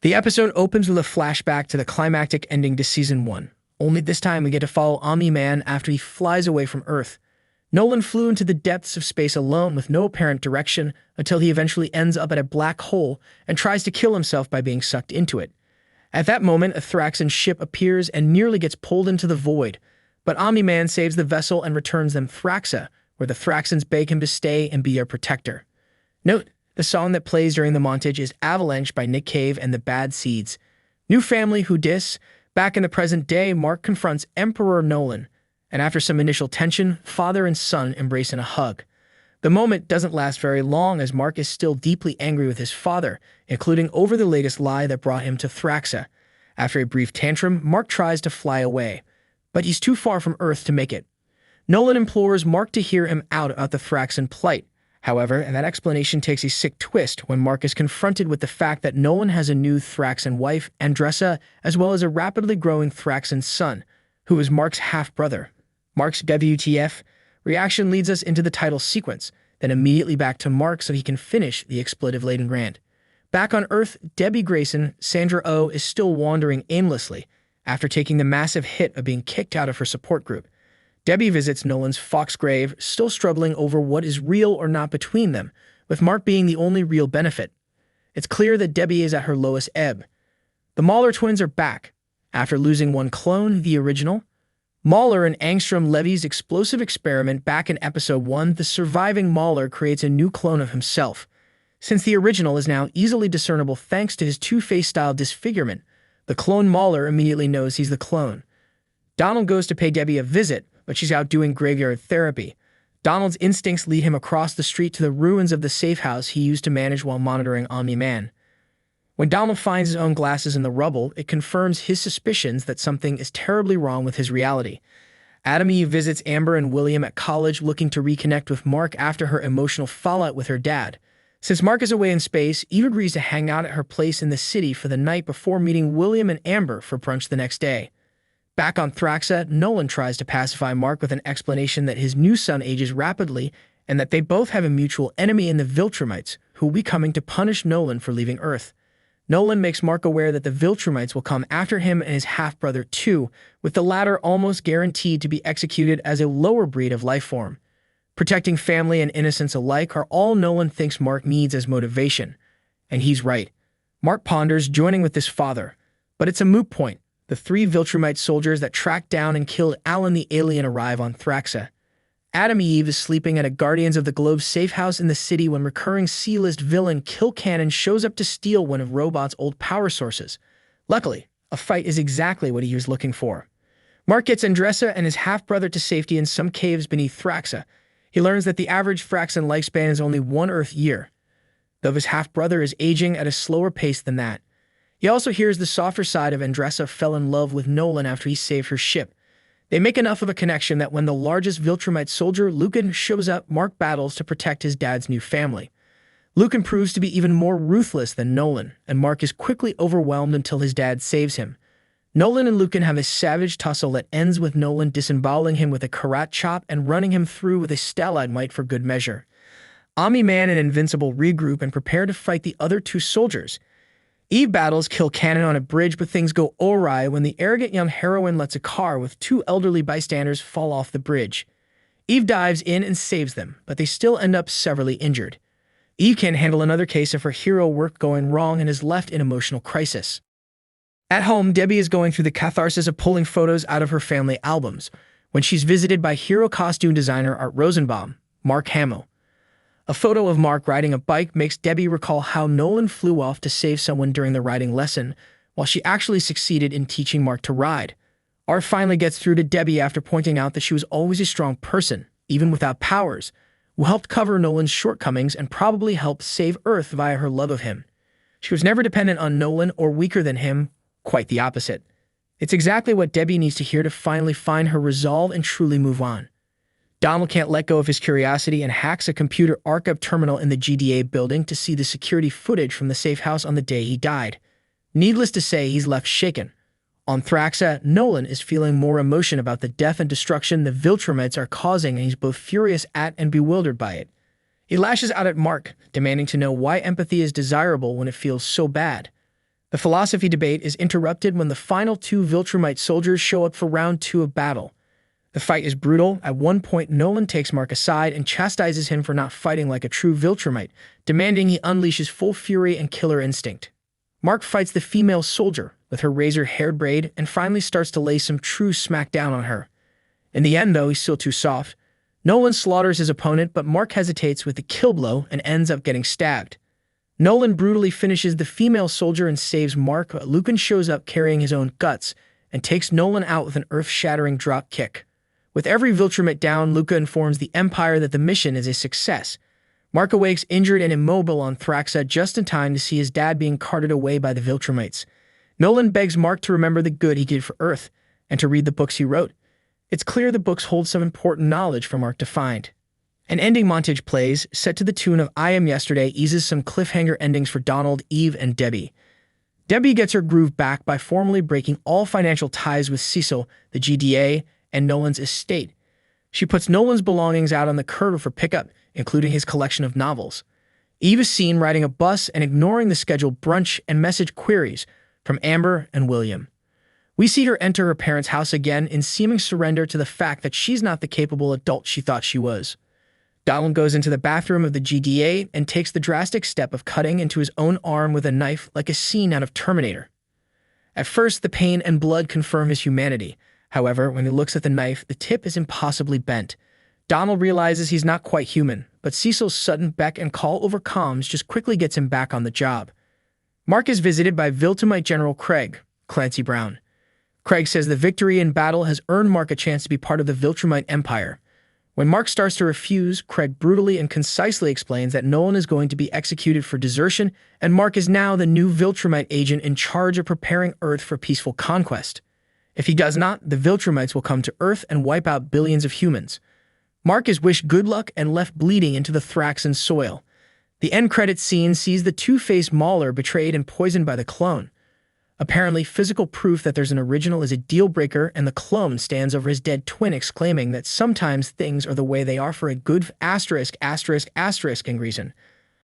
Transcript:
The episode opens with a flashback to the climactic ending to Season 1. Only this time we get to follow Omni-Man after he flies away from Earth. Nolan flew into the depths of space alone with no apparent direction until he eventually ends up at a black hole and tries to kill himself by being sucked into it. At that moment, a Thraxan ship appears and nearly gets pulled into the void, but Omni-Man saves the vessel and returns them Thraxa, where the Thraxans beg him to stay and be their protector. Note, the song that plays during the montage is Avalanche by Nick Cave and the Bad Seeds. New family who dis. Back in the present day, Mark confronts Emperor Nolan, and after some initial tension, father and son embrace in a hug. The moment doesn't last very long as Mark is still deeply angry with his father, including over the latest lie that brought him to Thraxa. After a brief tantrum, Mark tries to fly away, but he's too far from Earth to make it. Nolan implores Mark to hear him out about the Thraxan plight. However, and that explanation takes a sick twist when Mark is confronted with the fact that Nolan has a new Thraxan wife, Andressa, as well as a rapidly growing Thraxan son, who is Mark's half-brother. Mark's WTF reaction leads us into the title sequence, then immediately back to Mark so he can finish the expletive-laden rant. Back on Earth, Debbie Grayson, Sandra Oh, is still wandering aimlessly after taking the massive hit of being kicked out of her support group. Debbie visits Nolan's Fox grave, still struggling over what is real or not between them, with Mark being the only real benefit. It's clear that Debbie is at her lowest ebb. The Mahler twins are back. After losing one clone, the original, Mahler and Angstrom Levy's explosive experiment back in Episode 1, the surviving Mahler creates a new clone of himself. Since the original is now easily discernible thanks to his Two-Face-style disfigurement, the clone Mahler immediately knows he's the clone. Donald goes to pay Debbie a visit, but she's out doing graveyard therapy. Donald's instincts lead him across the street to the ruins of the safe house he used to manage while monitoring Omni-Man. When Donald finds his own glasses in the rubble, it confirms his suspicions that something is terribly wrong with his reality. Adam Eve visits Amber and William at college looking to reconnect with Mark after her emotional fallout with her dad. Since Mark is away in space, Eve agrees to hang out at her place in the city for the night before meeting William and Amber for brunch the next day. Back on Thraxa, Nolan tries to pacify Mark with an explanation that his new son ages rapidly and that they both have a mutual enemy in the Viltrumites, who will be coming to punish Nolan for leaving Earth. Nolan makes Mark aware that the Viltrumites will come after him and his half-brother too, with the latter almost guaranteed to be executed as a lower breed of life form. Protecting family and innocence alike are all Nolan thinks Mark needs as motivation. And he's right. Mark ponders joining with his father, but it's a moot point. The three Viltrumite soldiers that tracked down and killed Alan the alien arrive on Thraxa. Adam Eve is sleeping at a Guardians of the Globe safe house in the city when recurring C-list villain Kill Cannon shows up to steal one of Robot's old power sources. Luckily, a fight is exactly what he was looking for. Mark gets Andressa and his half-brother to safety in some caves beneath Thraxa. He learns that the average Thraxan lifespan is only 1 Earth year, though his half-brother is aging at a slower pace than that. He also hears the softer side of Andressa fell in love with Nolan after he saved her ship. They make enough of a connection that when the largest Viltrumite soldier, Lucan, shows up, Mark battles to protect his dad's new family. Lucan proves to be even more ruthless than Nolan, and Mark is quickly overwhelmed until his dad saves him. Nolan and Lucan have a savage tussle that ends with Nolan disemboweling him with a karat chop and running him through with a stalagmite for good measure. Omni-Man and Invincible regroup and prepare to fight the other two soldiers. Eve battles Kill Cannon on a bridge, but things go awry when the arrogant young heroine lets a car with 2 elderly bystanders fall off the bridge. Eve dives in and saves them, but they still end up severely injured. Eve can't handle another case of her hero work going wrong and is left in emotional crisis. At home, Debbie is going through the catharsis of pulling photos out of her family albums when she's visited by hero costume designer Art Rosenbaum, Mark Hamill. A photo of Mark riding a bike makes Debbie recall how Nolan flew off to save someone during the riding lesson, while she actually succeeded in teaching Mark to ride. Art finally gets through to Debbie after pointing out that she was always a strong person, even without powers, who helped cover Nolan's shortcomings and probably helped save Earth via her love of him. She was never dependent on Nolan or weaker than him, quite the opposite. It's exactly what Debbie needs to hear to finally find her resolve and truly move on. Donald can't let go of his curiosity and hacks a computer archive terminal in the GDA building to see the security footage from the safe house on the day he died. Needless to say, he's left shaken. On Thraxa, Nolan is feeling more emotion about the death and destruction the Viltrumites are causing, and he's both furious at and bewildered by it. He lashes out at Mark, demanding to know why empathy is desirable when it feels so bad. The philosophy debate is interrupted when the final two Viltrumite soldiers show up for round 2 of battle. The fight is brutal. At one point, Nolan takes Mark aside and chastises him for not fighting like a true Viltrumite, demanding he unleash his full fury and killer instinct. Mark fights the female soldier with her razor-haired braid and finally starts to lay some true smackdown on her. In the end, though, he's still too soft. Nolan slaughters his opponent, but Mark hesitates with the kill blow and ends up getting stabbed. Nolan brutally finishes the female soldier and saves Mark, but Lucan shows up carrying his own guts and takes Nolan out with an earth-shattering drop kick. With every Viltrumite down, Luca informs the Empire that the mission is a success. Mark awakes injured and immobile on Thraxa just in time to see his dad being carted away by the Viltrumites. Nolan begs Mark to remember the good he did for Earth and to read the books he wrote. It's clear the books hold some important knowledge for Mark to find. An ending montage plays, set to the tune of I Am Yesterday, eases some cliffhanger endings for Donald, Eve, and Debbie. Debbie gets her groove back by formally breaking all financial ties with Cecil, the GDA, and Nolan's estate. She puts Nolan's belongings out on the curb for pickup, including his collection of novels. Eve is seen riding a bus and ignoring the scheduled brunch and message queries from Amber and William. We see her enter her parents' house again in seeming surrender to the fact that she's not the capable adult she thought she was. Donald goes into the bathroom of the GDA and takes the drastic step of cutting into his own arm with a knife like a scene out of Terminator. At first, the pain and blood confirm his humanity. However, when he looks at the knife, the tip is impossibly bent. Donald realizes he's not quite human, but Cecil's sudden beck and call over comms just quickly gets him back on the job. Mark is visited by Viltrumite General Craig, Clancy Brown. Craig says the victory in battle has earned Mark a chance to be part of the Viltrumite Empire. When Mark starts to refuse, Craig brutally and concisely explains that Nolan is going to be executed for desertion, and Mark is now the new Viltrumite agent in charge of preparing Earth for peaceful conquest. If he does not, the Viltrumites will come to Earth and wipe out billions of humans. Mark is wished good luck and left bleeding into the Thraxan soil. The end credits scene sees the two-faced Mauler betrayed and poisoned by the clone. Apparently, physical proof that there's an original is a deal-breaker, and the clone stands over his dead twin, exclaiming that sometimes things are the way they are for a good ***** reason.